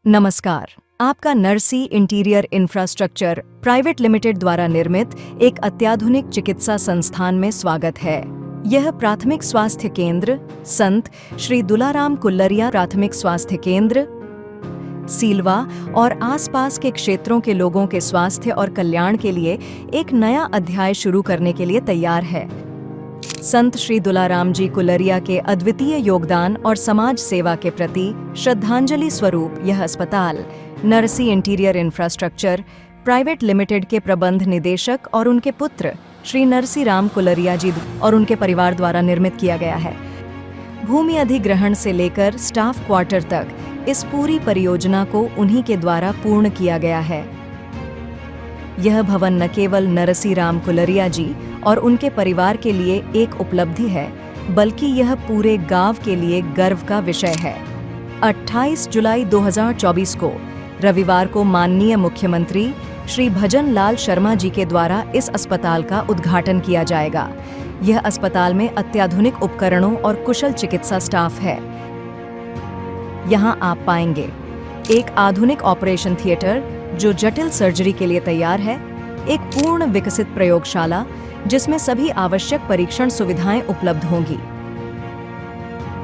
नमस्कार। आपका Narsi interior infrastructure private limited द्वारा निर्मित एक अत्याधुनिक चिकित्सा संस्थान में स्वागत है। यह प्राथमिक स्वास्थ्य केंद्र संत श्री दुलाराम कुल्लरिया प्राथमिक स्वास्थ्य केंद्र सीलवा और आसपास के क्षेत्रों के लोगों के स्वास्थ्य और कल्याण के लिए एक नया अध्याय शुरू करने के लिए तैयार है। संत श्री दुलाराम जी कुल्लरिया के अद्वितीय योगदान और समाज सेवा के प्रति श्रद्धांजलि स्वरूप यह अस्पताल Narsi interior infrastructure private limited के प्रबंध निदेशक और उनके पुत्र श्री नरसी राम कुल्लरिया जी और उनके परिवार द्वारा निर्मित किया गया है। भूमि अधिग्रहण से लेकर स्टाफ क्वार्टर तक इस पूरी परियोजना को उन्हीं के द्वारा पूर्ण किया गया है। यह भवन न केवल नरसी राम कुल्लरिया जी और उनके परिवार के लिए एक उपलब्धि है, बल्कि यह पूरे गांव के लिए गर्व का विषय है। 28 जुलाई 2024 को रविवार को माननीय मुख्यमंत्री श्री भजन लाल शर्मा जी के द्वारा इस अस्पताल का उद्घाटन किया जाएगा। यह अस्पताल में अत्याधुनिक उपकरणों और कुशल चिकित्सा स्टाफ है। यहाँ आप पाएंगे एक आधुनिक ऑपरेशन थिएटर जो जटिल सर्जरी के लिए तैयार है, एक पूर्ण विकसित प्रयोगशाला जिसमें सभी आवश्यक परीक्षण सुविधाएं उपलब्ध होंगी,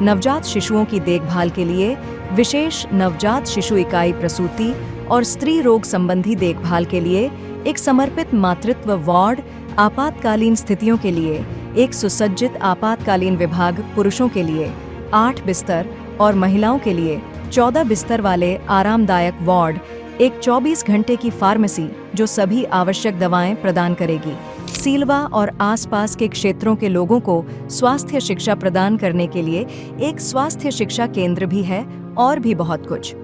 नवजात शिशुओं की देखभाल के लिए विशेष नवजात शिशु इकाई प्रसूति और स्त्री रोग संबंधी देखभाल के लिए एक समर्पित मातृत्व वार्ड, आपातकालीन स्थितियों के लिए एक सुसज्जित आपातकालीन विभाग पुरुषों के लिए 8 बिस्तर और महिलाओं के लिए 14 बिस्तर वाले आरामदायक वार्ड, एक 24 घंटे की फार्मेसी जो सभी आवश्यक दवाएं प्रदान करेगी। सीलवा और आसपास के क्षेत्रों के लोगों को स्वास्थ्य शिक्षा प्रदान करने के लिए एक स्वास्थ्य शिक्षा केंद्र भी है और भी बहुत कुछ।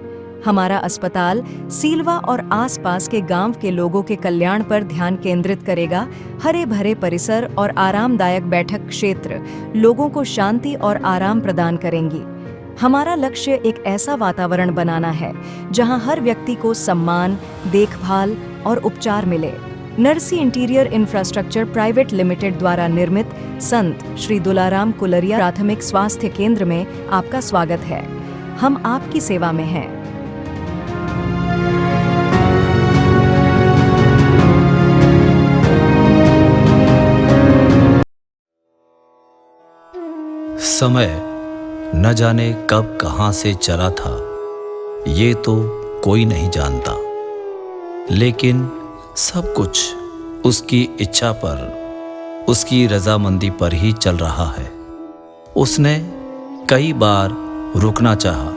हमारा अस्पताल सीलवा और आसपास के गांव के लोगों के कल्याण पर ध्यान केंद्रित करेगा। हरे भरे परिसर और आरामदायक बैठक क्षेत्र लोगों को शांति और आराम प्रदान करेंगी। हमारा लक्ष्य एक ऐसा वातावरण बनाना है जहां हर व्यक्ति को सम्मान, देखभाल और उपचार मिले। Narsi interior infrastructure private limited द्वारा निर्मित संत श्री दुलाराम कुल्लरिया प्राथमिक स्वास्थ्य केंद्र में आपका स्वागत है। हम आपकी सेवा में हैं। समय न जाने कब कहां से चला था, ये तो कोई नहीं जानता, लेकिन सब कुछ उसकी इच्छा पर, उसकी रजामंदी पर ही चल रहा है। उसने कई बार रुकना चाहा,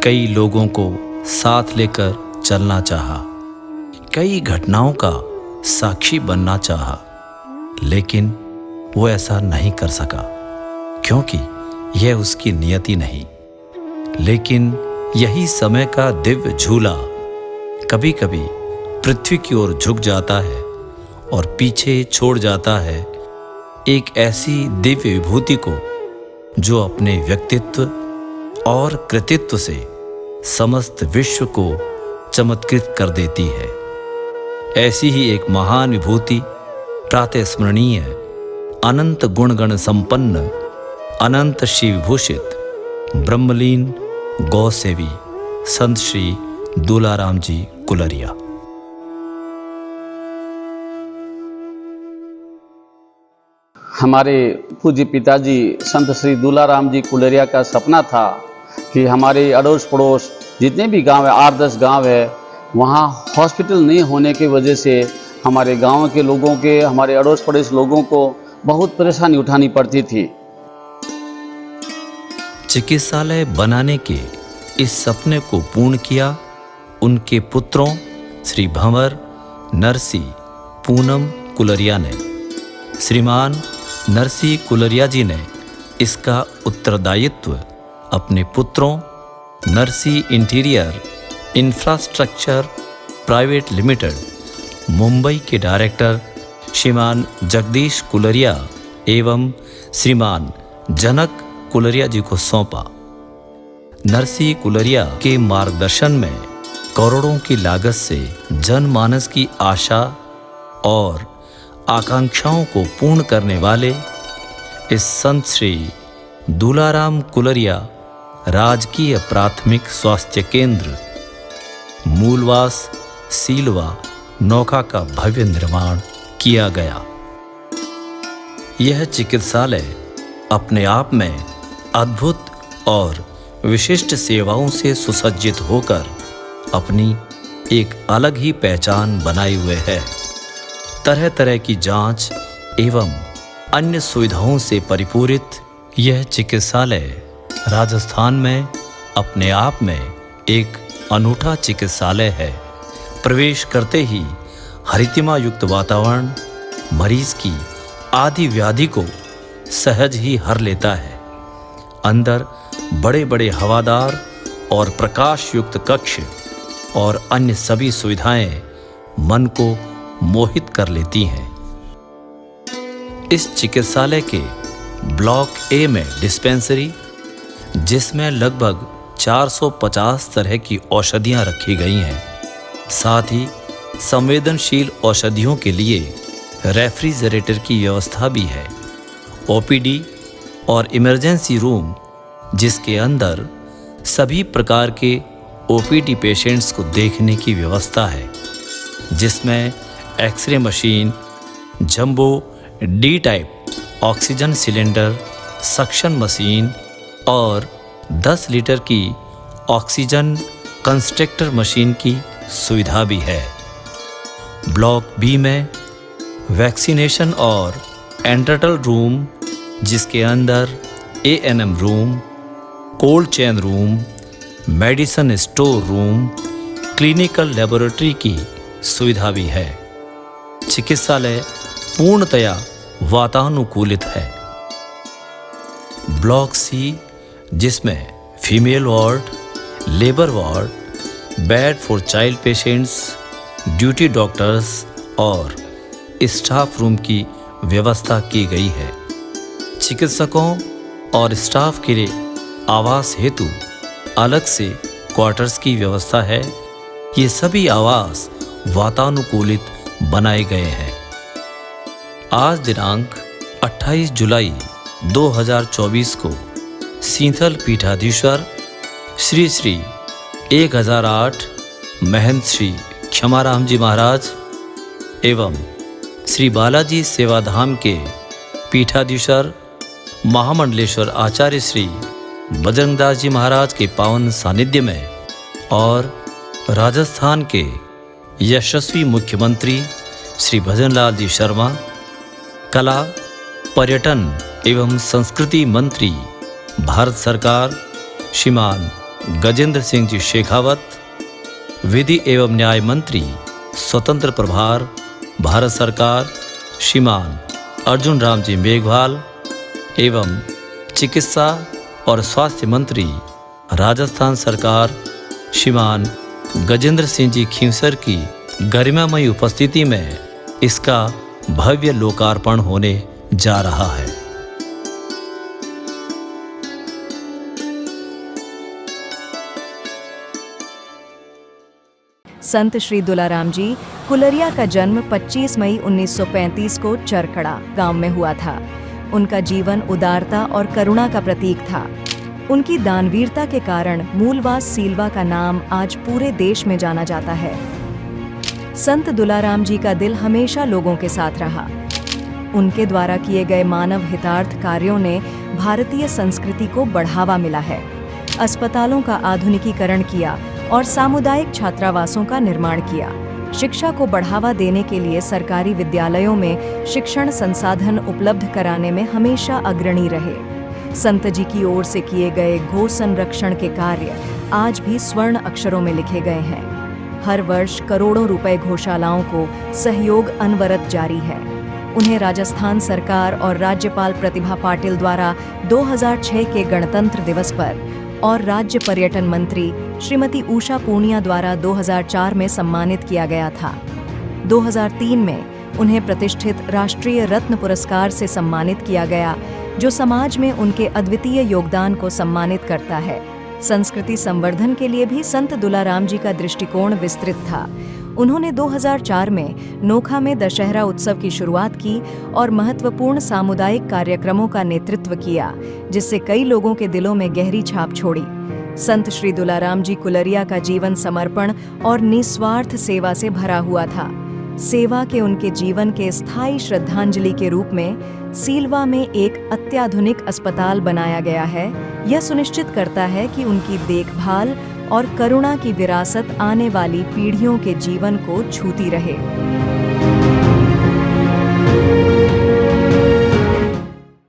कई लोगों को साथ लेकर चलना चाहा, कई घटनाओं का साक्षी बनना चाहा, लेकिन वो ऐसा नहीं कर सका, क्योंकि यह उसकी नियति नहीं। लेकिन यही समय का दिव्य झूला कभी कभी पृथ्वी की ओर झुक जाता है और पीछे छोड़ जाता है एक ऐसी दिव्य विभूति को जो अपने व्यक्तित्व और कृतित्व से समस्त विश्व को चमत्कृत कर देती है। ऐसी ही एक महान विभूति, प्रातःस्मरणीय, अनंत गुणगण संपन्न, अनंत श्री विभूषित, ब्रह्मलीन गौसेवी संत श्री दुलाराम जी कुल्लरिया। हमारे पूज्य पिताजी संत श्री दुलाराम जी कुल्लरिया का सपना था कि हमारे अड़ोस पड़ोस जितने भी गांव है, 8-10 गांव है, वहाँ हॉस्पिटल नहीं होने की वजह से हमारे गांव के लोगों के, हमारे अड़ोस पड़ोस लोगों को बहुत परेशानी उठानी पड़ती थी। चिकित्सालय बनाने के इस सपने को पूर्ण किया उनके पुत्रों श्री भंवर नरसी पूनम कुल्लरिया ने। श्रीमान नरसी कुल्लरिया जी ने इसका उत्तरदायित्व अपने पुत्रों Narsi interior infrastructure private limited Mumbai के डायरेक्टर श्रीमान जगदीश कुल्लरिया एवं श्रीमान जनक कुल्लरिया जी को सौंपा। नरसी कुल्लरिया के मार्गदर्शन में करोड़ों की लागत से जनमानस की आशा और आकांक्षाओं को पूर्ण करने वाले इस संत श्री दुलाराम कुल्लरिया राजकीय प्राथमिक स्वास्थ्य केंद्र मूलवास सीलवा नौका का भव्य निर्माण किया गया। यह चिकित्सालय अपने आप में अद्भुत और विशिष्ट सेवाओं से सुसज्जित होकर अपनी एक अलग ही पहचान बनाए हुए है। तरह तरह की जांच एवं अन्य सुविधाओं से परिपूरित यह चिकित्सालय राजस्थान में अपने आप में एक अनूठा चिकित्सालय है। प्रवेश करते ही हरितिमा युक्त वातावरण मरीज की आदि व्याधि को सहज ही हर लेता है। अंदर बड़े बड़े हवादार और प्रकाश युक्त कक्ष और अन्य सभी सुविधाएं मन को मोहित कर लेती हैं। इस चिकित्सालय के ब्लॉक ए में डिस्पेंसरी, जिसमें लगभग 450 तरह की औषधियां रखी गई हैं, साथ ही संवेदनशील औषधियों के लिए रेफ्रिजरेटर की व्यवस्था भी है। ओपीडी और इमरजेंसी रूम, जिसके अंदर सभी प्रकार के ओपीडी पेशेंट्स को देखने की व्यवस्था है, जिसमें x ray machine, jumbo D type oxygen cylinder, suction machine और 10 लीटर की ऑक्सीजन कंस्ट्रक्टर मशीन की सुविधा भी है। ब्लॉक बी में वैक्सीनेशन और एंटरटल रूम, जिसके अंदर ANM room, cold chain room, medicine store room, clinical laboratory की सुविधा भी है। चिकित्सालय पूर्णतया वातानुकूलित है। ब्लॉक सी, जिसमें female ward, labour ward, bed for child patients, duty doctors और स्टाफ रूम की व्यवस्था की गई है। चिकित्सकों और स्टाफ के लिए आवास हेतु अलग से क्वार्टर्स की व्यवस्था है। ये सभी आवास वातानुकूलित बनाए गए हैं। आज दिनांक 28 जुलाई 2024 को सींथल पीठाधीश्वर श्री श्री 1008 महंत श्री क्षमाराम जी महाराज एवं श्री बालाजी सेवाधाम के पीठाधीश्वर महामंडलेश्वर आचार्य श्री बजरंगदास जी महाराज के पावन सानिध्य में और राजस्थान के यशस्वी मुख्यमंत्री श्री भजनलाल जी शर्मा, कला, पर्यटन एवं संस्कृति मंत्री भारत सरकार श्रीमान गजेंद्र सिंह जी शेखावत, विधि एवं न्याय मंत्री स्वतंत्र प्रभार भारत सरकार श्रीमान अर्जुन राम जी मेघवाल एवं चिकित्सा और स्वास्थ्य मंत्री राजस्थान सरकार श्रीमान गजेंद्र सिंह जी खींवसर की गरिमामयी उपस्थिति में इसका भव्य लोकार्पण होने जा रहा है। संत श्री दुलाराम जी कुलरिया का जन्म 25 मई 1935 को चरखड़ा गांव में हुआ था। उनका जीवन उदारता और करुणा का प्रतीक था। उनकी दानवीरता के कारण मूलवास सीलवा का नाम आज पूरे देश में जाना जाता है। संत दुलाराम जी का दिल हमेशा लोगों के साथ रहा। उनके द्वारा किए गए मानव हितार्थ कार्यों ने भारतीय संस्कृति को बढ़ावा मिला है। अस्पतालों का आधुनिकीकरण किया और सामुदायिक छात्रावासों का निर्माण किया। शिक्षा को बढ़ावा देने के लिए सरकारी विद्यालयों में शिक्षण संसाधन उपलब्ध कराने में हमेशा अग्रणी रहे। संत जी की ओर से किए गए गो संरक्षण के कार्य आज भी स्वर्ण अक्षरों में लिखे गए हैं। हर वर्ष करोड़ों रुपए गौशालाओं को सहयोग अनवरत जारी है। उन्हें राजस्थान सरकार और राज्यपाल प्रतिभा पाटिल द्वारा 2006 के गणतंत्र दिवस पर और राज्य पर्यटन मंत्री श्रीमती उषा पूर्णिया द्वारा 2004 में सम्मानित किया गया था। 2003 में उन्हें प्रतिष्ठित राष्ट्रीय रत्न पुरस्कार से सम्मानित किया गया, जो समाज में उनके अद्वितीय योगदान को सम्मानित करता है। संस्कृति संवर्धन के लिए भी संत दुलाराम जी का दृष्टिकोण विस्तृत था। उन्होंने 2004 में नोखा में दशहरा उत्सव की शुरुआत की और महत्वपूर्ण सामुदायिक कार्यक्रमों का नेतृत्व किया, जिससे कई लोगों के दिलों में गहरी छाप छोड़ी। संत श्री दुलाराम जी कुलरिया का जीवन समर्पण और निस्वार्थ सेवा से भरा हुआ था। सेवा के उनके जीवन के स्थायी श्रद्धांजलि के रूप में सीलवा में एक अत्याधुनिक अस्पताल बनाया गया है। यह सुनिश्चित करता है कि उनकी देखभाल और करुणा की विरासत आने वाली पीढ़ियों के जीवन को छूती रहे।